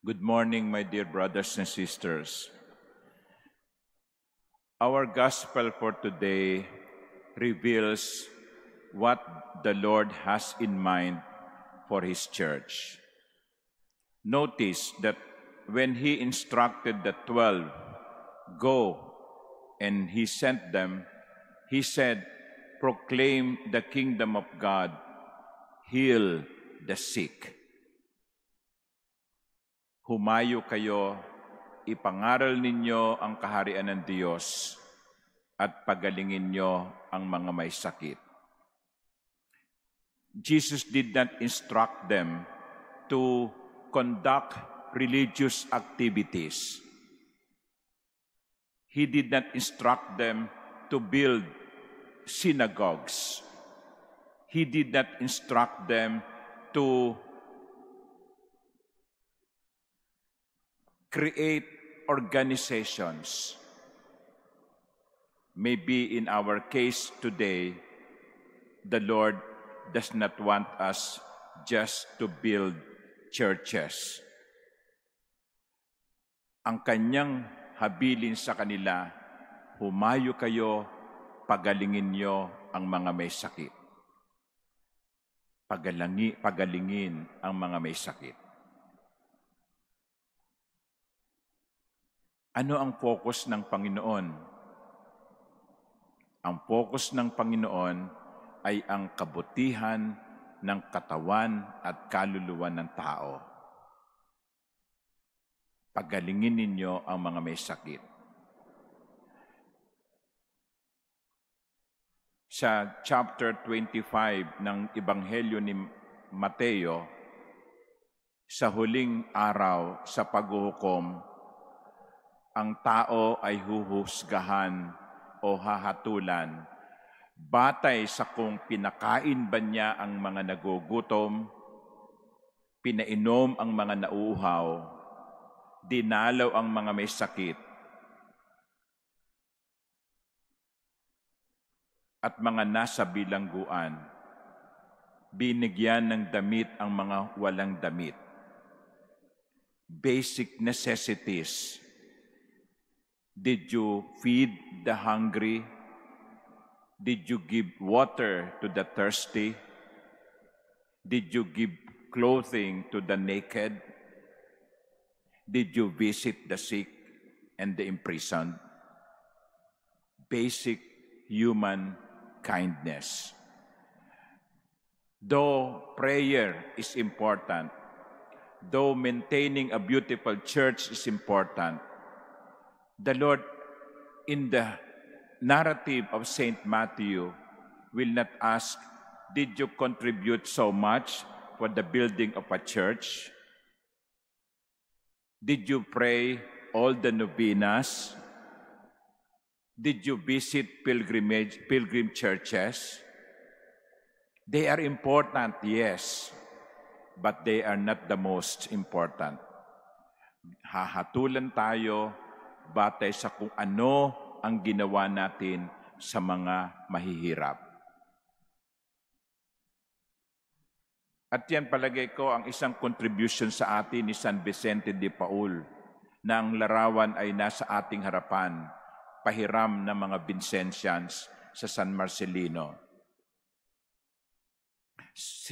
Good morning, my dear brothers and sisters. Our gospel for today reveals what the Lord has in mind for His church. Notice that when He instructed the 12, go, and He sent them, He said, proclaim the kingdom of God, heal the sick. Humayo kayo, ipangaral ninyo ang kaharian ng Diyos at pagalingin nyo ang mga may sakit. Jesus did not instruct them to conduct religious activities. He did not instruct them to build synagogues. He did not instruct them to create organizations. Maybe in our case today, the Lord does not want us just to build churches. Ang kanyang habilin sa kanila, humayo kayo, pagalingin nyo ang mga may sakit. Pagalingin ang mga may sakit. Ano ang focus ng Panginoon? Ang focus ng Panginoon ay ang kabutihan ng katawan at kaluluwa ng tao. Pagalingin ninyo ang mga may sakit. Sa chapter 25 ng Ebanghelyo ni Mateo, sa huling araw sa paghuhukom, ang tao ay huhusgahan o hahatulan batay sa kung pinakain ba niya ang mga nagugutom, pinainom ang mga nauuhaw, dinalaw ang mga may sakit, at mga nasa bilangguan, binigyan ng damit ang mga walang damit. Basic necessities. Did you feed the hungry? Did you give water to the thirsty? Did you give clothing to the naked? Did you visit the sick and the imprisoned? Basic human kindness. Though prayer is important, though maintaining a beautiful church is important, the Lord, in the narrative of St. Matthew, will not ask, did you contribute so much for the building of a church? Did you pray all the novenas? Did you visit pilgrim churches? They are important, yes, but they are not the most important. Hahatulan tayo batay sa kung ano ang ginawa natin sa mga mahihirap. At yan palagay ko ang isang contribution sa atin ni San Vicente de Paul na ang larawan ay nasa ating harapan, pahiram ng mga Vincentians sa San Marcelino.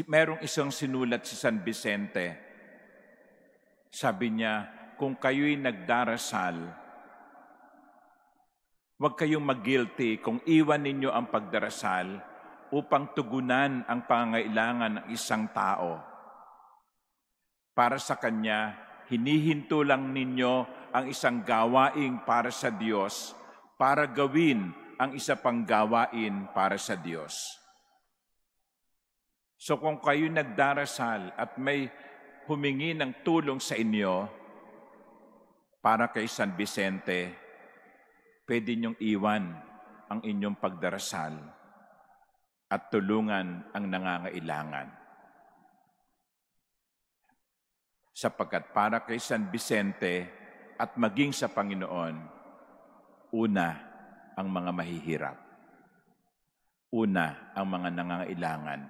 Merong isang sinulat si San Vicente. Sabi niya, kung kayo'y nagdarasal, huwag kayong mag-guilty kung iwan ninyo ang pagdarasal upang tugunan ang pangangailangan ng isang tao. Para sa kanya, hinihinto lang ninyo ang isang gawain para sa Diyos para gawin ang isa pang gawain para sa Diyos. So kung kayo nagdarasal at may humingi ng tulong sa inyo para kay San Vicente, pwede niyong iwan ang inyong pagdarasal at tulungan ang nangangailangan. Sapagkat para kay San Vicente at maging sa Panginoon, una ang mga mahihirap. Una ang mga nangangailangan.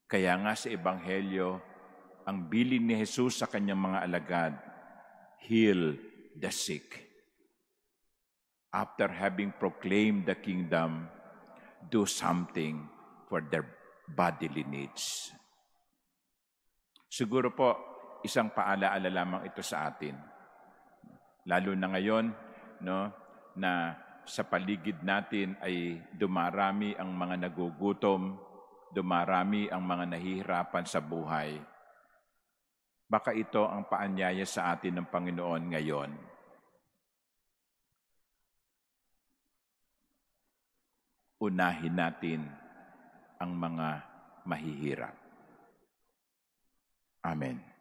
Kaya nga sa Ebanghelyo, ang bilin ni Jesus sa kanyang mga alagad, heal the sick. After having proclaimed the kingdom, do something for their bodily needs. Siguro po, isang paalaala lamang ito sa atin. Lalo na ngayon, no, na sa paligid natin ay dumarami ang mga nagugutom, dumarami ang mga nahihirapan sa buhay. Baka ito ang paanyaya sa atin ng Panginoon ngayon. Unahin natin ang mga mahihirap. Amen.